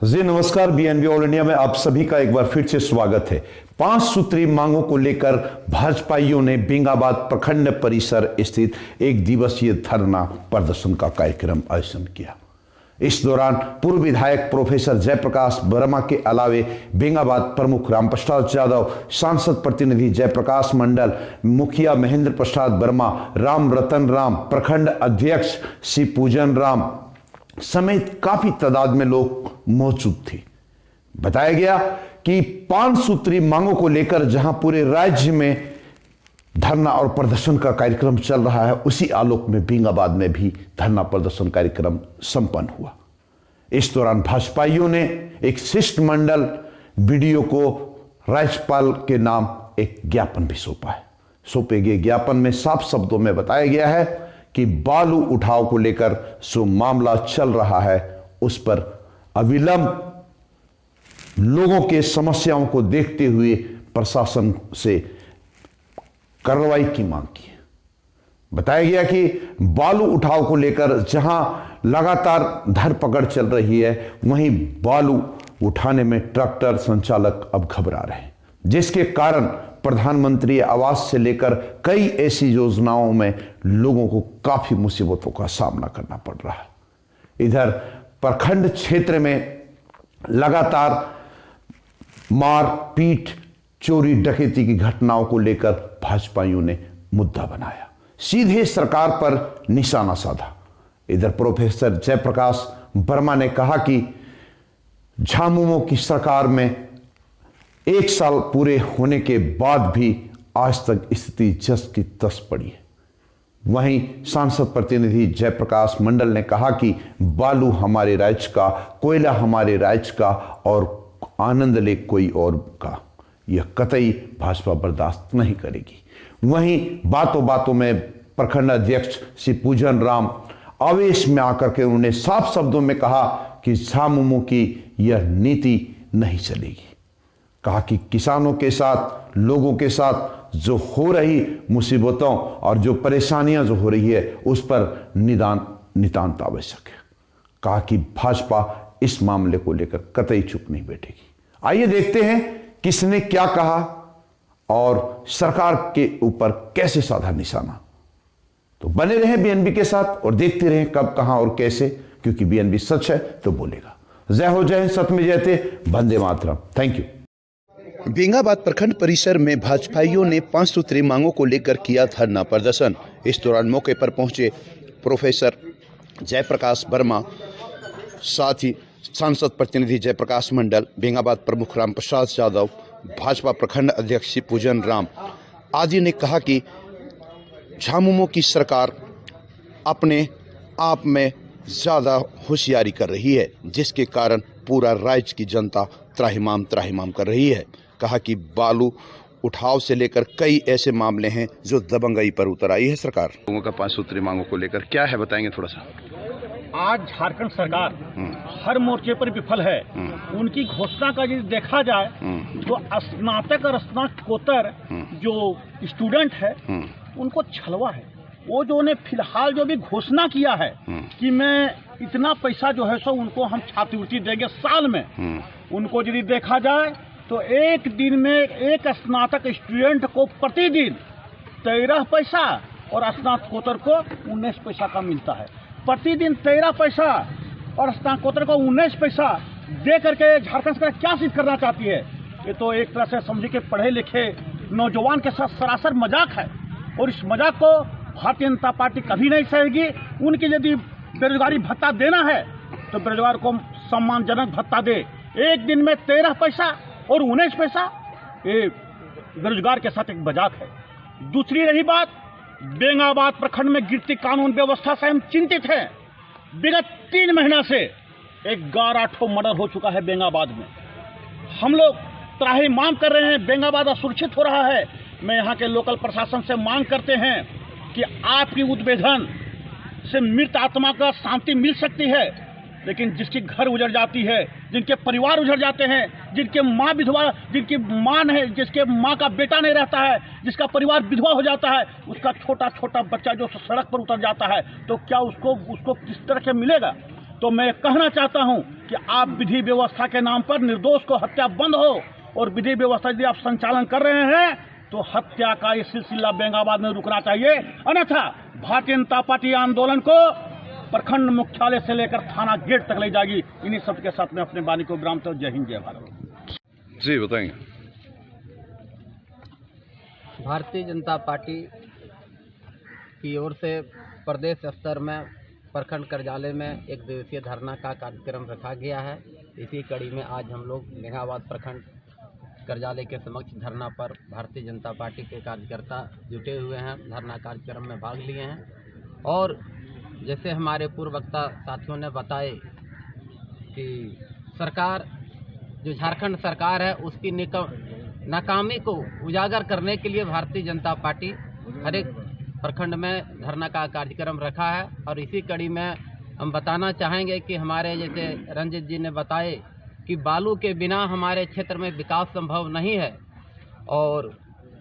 जी नमस्कार। BNB all India में आप सभी का एक बार फिर से स्वागत है। 5 सूत्री मांगों को लेकर भाजपाइयों ने बेंगाबाद प्रखंड परिसर स्थित एक दिवसीय धरना प्रदर्शन का कार्यक्रम आयोजन किया। इस दौरान पूर्व विधायक प्रोफेसर जयप्रकाश वर्मा के अलावे बेंगाबाद प्रमुख रामप्रसाद यादव, सांसद प्रतिनिधि जयप्रकाश मंडल, मुखिया महेंद्र प्रसाद वर्मा, राम रतन राम, प्रखंड अध्यक्ष श्री पूजन राम समेत काफी तादाद में लोग मौजूद थे। बताया गया कि 5 सूत्री मांगों को लेकर जहां पूरे राज्य में धरना और प्रदर्शन का कार्यक्रम चल रहा है, उसी आलोक में बेंगाबाद में भी धरना प्रदर्शन कार्यक्रम संपन्न हुआ। इस दौरान भाजपाइयों ने एक शिष्टमंडल वीडियो को राज्यपाल के नाम एक ज्ञापन भी सौंपा है। सौंपे गए ज्ञापन में साफ शब्दों में बताया गया है कि बालू उठाव को लेकर जो मामला चल रहा है, उस पर अविलंब लोगों के समस्याओं को देखते हुए प्रशासन से कार्रवाई की मांग की है। बताया गया कि बालू उठाव को लेकर जहां लगातार धरपकड़ चल रही है, वहीं बालू उठाने में ट्रैक्टर संचालक अब घबरा रहे हैं, जिसके कारण प्रधानमंत्री आवास से लेकर कई ऐसी योजनाओं में लोगों को काफी मुसीबतों का सामना करना पड़ रहा है। इधर प्रखंड क्षेत्र में लगातार मार पीट, चोरी डकैती की घटनाओं को लेकर भाजपाइयों ने मुद्दा बनाया, सीधे सरकार पर निशाना साधा। इधर प्रोफेसर जयप्रकाश वर्मा ने कहा कि झामुमो की सरकार में 1 साल पूरे होने के बाद भी आज तक स्थिति जस की तस पड़ी है। वहीं सांसद प्रतिनिधि जयप्रकाश मंडल ने कहा कि बालू हमारे राज्य का, कोयला हमारे राज्य का और आनंद लेक कोई और का, यह कतई भाजपा बर्दाश्त नहीं करेगी। वहीं बातों बातों में प्रखंड अध्यक्ष श्री पूजन राम आवेश में आकर के उन्होंने साफ शब्दों में कहा कि झामुमो की यह नीति नहीं चलेगी। कहा कि किसानों के साथ, लोगों के साथ जो हो रही मुसीबतों और जो परेशानियां जो हो रही है, उस पर निदान नितांत आवश्यक है। कहा कि भाजपा इस मामले को लेकर कतई चुप नहीं बैठेगी। आइए देखते हैं किसने क्या कहा और सरकार के ऊपर कैसे साधा निशाना। तो बने रहें बीएनबी के साथ और देखते रहें कब, कहां और कैसे, क्योंकि बीएनबी सच है तो बोलेगा। जय हो, जय हिंद, सत्य में जयते, वंदे मातरम। Thank you. बेंगाबाद प्रखंड परिसर में भाजपाइयों ने 5 सूत्री मांगों को लेकर किया धरना प्रदर्शन। इस दौरान मौके पर पहुंचे प्रोफेसर जयप्रकाश वर्मा, साथ ही सांसद प्रतिनिधि जयप्रकाश मंडल, बेंगाबाद प्रमुख रामप्रसाद यादव, भाजपा प्रखंड अध्यक्ष श्री पूजन राम आदि ने कहा कि झामुमो की सरकार अपने आप में ज़्यादा होशियारी कर रही है, जिसके कारण पूरा राज्य की जनता त्राहिमाम कर रही है। कहा कि बालू उठाव से लेकर कई ऐसे मामले हैं जो दबंगई पर उतर आई है सरकार। लोगों का 5 सूत्री मांगों को लेकर क्या है, बताएंगे थोड़ा सा। आज झारखंड सरकार हर मोर्चे पर विफल है। उनकी घोषणा का यदि देखा जाए तो स्नातक और स्नातकोत्तर जो स्टूडेंट है उनको छलवा है। वो जो ने फिलहाल जो भी घोषणा किया है कि मैं इतना पैसा जो है सो उनको हम छात्रवृत्ति देंगे साल में, उनको यदि देखा जाए तो एक दिन में एक स्नातक स्टूडेंट को प्रतिदिन 13 पैसा और स्नातकोत्तर को 19 पैसा का मिलता है। प्रतिदिन 13 पैसा और स्नातकोत्तर को 19 पैसा दे करके झारखंड सरकार क्या सिद्ध करना चाहती है? ये तो एक तरह से समझिए कि पढ़े लिखे नौजवान के साथ सरासर मजाक है, और इस मजाक को भारतीय जनता पार्टी कभी नहीं सहेगी। उनकी यदि बेरोजगारी भत्ता देना है तो बेरोजगार को सम्मानजनक भत्ता दे। एक दिन में 13 पैसा और 19 पैसा, ये बेरोजगार के साथ एक मजाक है। दूसरी रही बात, बेंगाबाद प्रखंड में गिरती कानून व्यवस्था से हम चिंतित हैं। विगत 3 महीना से 11 मर्डर हो चुका है बेंगाबाद में। हम लोग त्राहिमाम कर रहे हैं, बेंगाबाद असुरक्षित हो रहा है। मैं यहाँ के लोकल प्रशासन से मांग करते हैं कि आपकी उद्वेधन से मृत आत्मा का शांति मिल सकती है, लेकिन जिसकी घर उजड़ जाती है, जिनके परिवार उजड़ जाते हैं, जिनके माँ विधवा, जिनकी माँ नहीं, जिसके माँ का बेटा नहीं रहता है, जिसका परिवार विधवा हो जाता है, उसका छोटा छोटा बच्चा जो सड़क पर उतर जाता है, तो क्या उसको किस तरह से मिलेगा? तो मैं कहना चाहता हूं कि आप विधि व्यवस्था के नाम पर निर्दोष को हत्या बंद हो, और विधि व्यवस्था यदि आप संचालन कर रहे हैं तो हत्या का ये सिलसिला बेंगाबाद में रुकना चाहिए, अन्यथा भारतीय जनता पार्टी आंदोलन को प्रखंड मुख्यालय से लेकर थाना गेट तक ले जाएगी। इन्हीं सब के साथ में अपने वाणी को विराम देता हूं। जय हिंद, जय भारत। जी बताएंगे। भारतीय जनता पार्टी की ओर से प्रदेश स्तर में प्रखंड कार्यालय में एक दिवसीय धरना का कार्यक्रम रखा गया है। इसी कड़ी में आज हम लोग बेंगाबाद प्रखंड कार्यालय के समक्ष धरना पर भारतीय जनता पार्टी के कार्यकर्ता जुटे हुए हैं, धरना कार्यक्रम में भाग लिए हैं। और जैसे हमारे पूर्व वक्ता साथियों ने बताए कि सरकार जो झारखंड सरकार है उसकी नाकामी को उजागर करने के लिए भारतीय जनता पार्टी हर एक प्रखंड में धरना का कार्यक्रम रखा है। और इसी कड़ी में हम बताना चाहेंगे कि हमारे जैसे रंजित जी ने बताए कि बालू के बिना हमारे क्षेत्र में विकास संभव नहीं है, और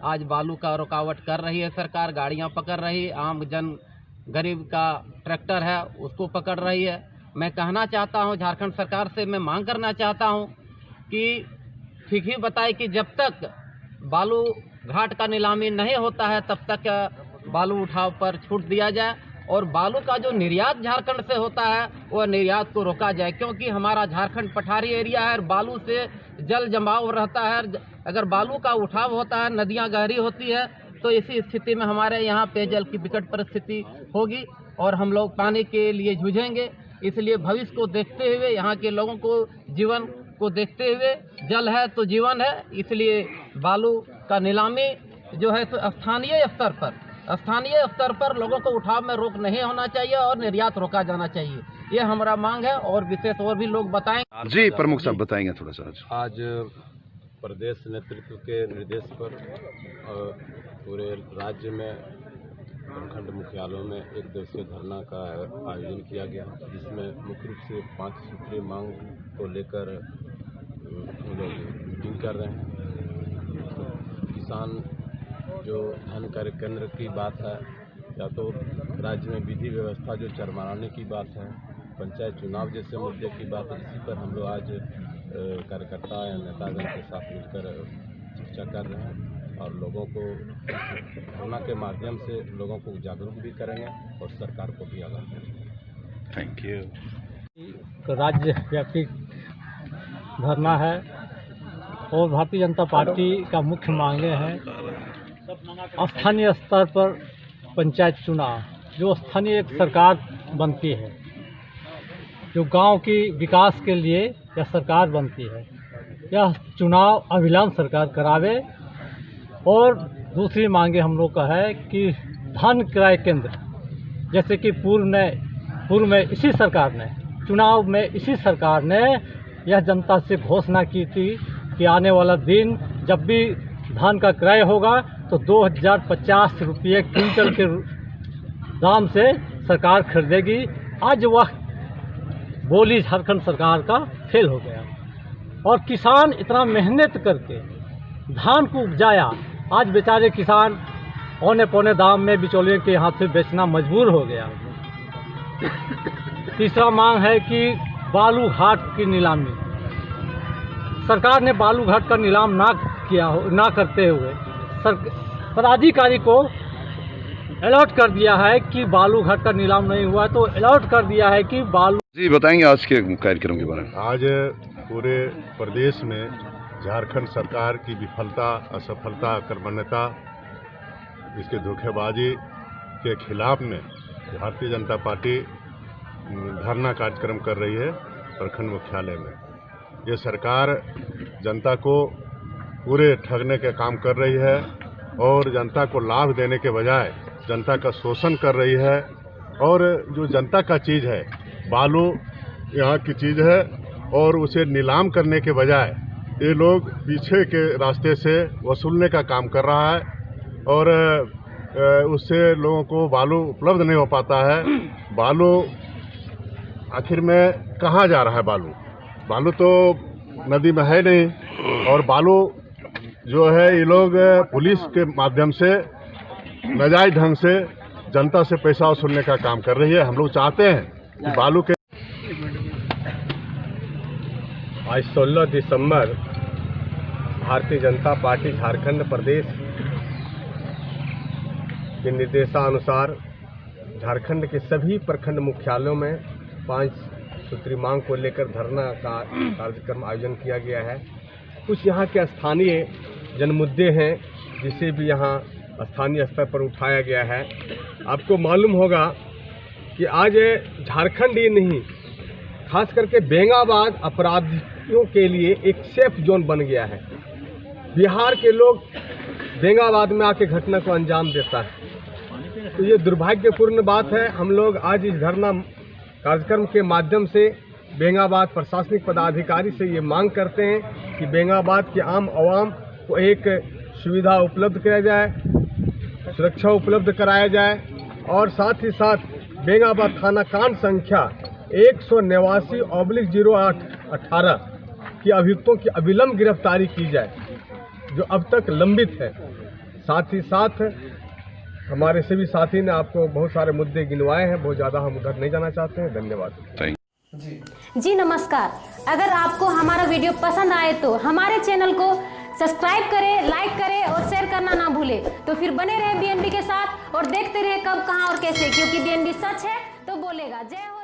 आज बालू का रुकावट कर रही है सरकार, गाड़ियां पकड़ रही, आम जन गरीब का ट्रैक्टर है उसको पकड़ रही है। मैं कहना चाहता हूं झारखंड सरकार से, मैं मांग करना चाहता हूं कि ठीक ही बताए कि जब तक बालू घाट का नीलामी नहीं होता है तब तक बालू उठाव पर छूट दिया जाए, और बालू का जो निर्यात झारखंड से होता है वह निर्यात को रोका जाए, क्योंकि हमारा झारखंड पठारी एरिया है और बालू से जल जमाव रहता है। अगर बालू का उठाव होता है, नदियां गहरी होती है, तो इसी स्थिति में हमारे यहाँ पेयजल की विकट परिस्थिति होगी और हम लोग पानी के लिए जूझेंगे। इसलिए भविष्य को देखते हुए, यहाँ के लोगों को जीवन को देखते हुए, जल है तो जीवन है, इसलिए बालू का नीलामी जो है तो स्थानीय स्तर पर लोगों को उठाव में रोक नहीं होना चाहिए और निर्यात रोका जाना चाहिए। ये हमारा मांग है, और विशेष और भी लोग बताएंगे। जी प्रमुख साहब बताएंगे थोड़ा सा। आज प्रदेश नेतृत्व के निर्देश पर पूरे राज्य में प्रखंड मुख्यालयों में एक दिवसीय धरना का आयोजन किया गया, जिसमें मुख्य रूप से 5 सूत्रीय मांग को लेकर हम लोग मीटिंग कर रहे हैं। किसान जो धन कार्य केंद्र की बात है, या तो राज्य में विधि व्यवस्था जो चरमराने की बात है, पंचायत चुनाव जैसे मुद्दे की बात है, इसी पर हम लोग आज कार्यकर्ता या नेतागण के साथ मिलकर चर्चा कर रहे हैं और लोगों को धरना के माध्यम से लोगों को जागरूक भी करेंगे और सरकार को भी आगाह करेंगे। Thank you. राज्य व्यापी धरना है और भारतीय जनता पार्टी का मुख्य मांगे हैं स्थानीय स्तर पर पंचायत चुनाव, जो स्थानीय एक सरकार बनती है, जो गांव की विकास के लिए यह सरकार बनती है, यह चुनाव अविलंब सरकार करावे। और दूसरी मांगे हम लोग का है कि धन क्रय केंद्र, जैसे कि पूर्व में इसी सरकार ने चुनाव में इसी सरकार ने यह जनता से घोषणा की थी कि आने वाला दिन जब भी धान का क्रय होगा तो 2050 रुपये क्विंटल के दाम से सरकार खरीदेगी। आज वह बोली झारखंड सरकार का फेल हो गया, और किसान इतना मेहनत करके धान को उपजाया, आज बेचारे किसान औने पौने दाम में बिचौलियों के हाथ से बेचना मजबूर हो गया। तीसरा मांग है कि बालू घाट की नीलामी, सरकार ने बालू घाट का नीलाम ना करते हुए पदाधिकारी को अलर्ट कर दिया है कि बालू घाट का नीलाम नहीं हुआ, तो अलर्ट कर दिया है कि बालू। जी बताएंगे आज के कार्यक्रम के बारे में। आज पूरे प्रदेश में झारखंड सरकार की विफलता, असफलता, कर्मण्यता, इसके धोखेबाजी के खिलाफ में भारतीय जनता पार्टी धरना कार्यक्रम कर रही है प्रखंड मुख्यालय में। ये सरकार जनता को पूरे ठगने का काम कर रही है और जनता को लाभ देने के बजाय जनता का शोषण कर रही है। और जो जनता का चीज़ है, बालू यहाँ की चीज़ है, और उसे नीलाम करने के बजाय ये लोग पीछे के रास्ते से वसूलने का काम कर रहा है, और उससे लोगों को बालू उपलब्ध नहीं हो पाता है। बालू आखिर में कहाँ जा रहा है? बालू तो नदी में है नहीं, और बालू जो है ये लोग पुलिस के माध्यम से नाजायज ढंग से जनता से पैसा वसूलने का काम कर रही है। हम लोग चाहते हैं कि बालू के आज 16 दिसंबर भारतीय जनता पार्टी झारखंड प्रदेश के निर्देशानुसार झारखंड के सभी प्रखंड मुख्यालयों में 5 सूत्री मांग को लेकर धरना का कार्यक्रम आयोजन किया गया है। कुछ यहाँ के स्थानीय जनमुद्दे हैं जिसे भी यहाँ स्थानीय स्तर पर उठाया गया है। आपको मालूम होगा कि आज झारखंड ही नहीं, खास करके बेंगाबाद अपराधियों के लिए एक सेफ जोन बन गया है। बिहार के लोग बेंगाबाद में आके घटना को अंजाम देता है, तो ये दुर्भाग्यपूर्ण बात है। हम लोग आज इस धरना कार्यक्रम के माध्यम से बेंगाबाद प्रशासनिक पदाधिकारी से ये मांग करते हैं कि बेंगाबाद के आम आवाम को एक सुविधा उपलब्ध कराया जाए, सुरक्षा उपलब्ध कराया जाए और साथ ही साथ बेंगाबाद थाना कांड संख्या 189/0818 की अभियुक्तों की अविलंब गिरफ्तारी की जाए जो अब तक लंबित है। साथ ही साथ हमारे सभी साथी ने आपको बहुत सारे मुद्दे गिनवाए हैं, बहुत ज़्यादा हम उधर नहीं जाना चाहते हैं। धन्यवाद। जी नमस्कार। अगर आपको हमारा वीडियो पसंद आए तो हमारे चैनल को सब्सक्राइब करें, लाइक करें और शेयर करना ना भूलें। तो फिर बने रहे बीएनबी के साथ और देखते रहे कब, कहां और कैसे, क्योंकि बीएनबी सच है तो बोलेगा। जय हो।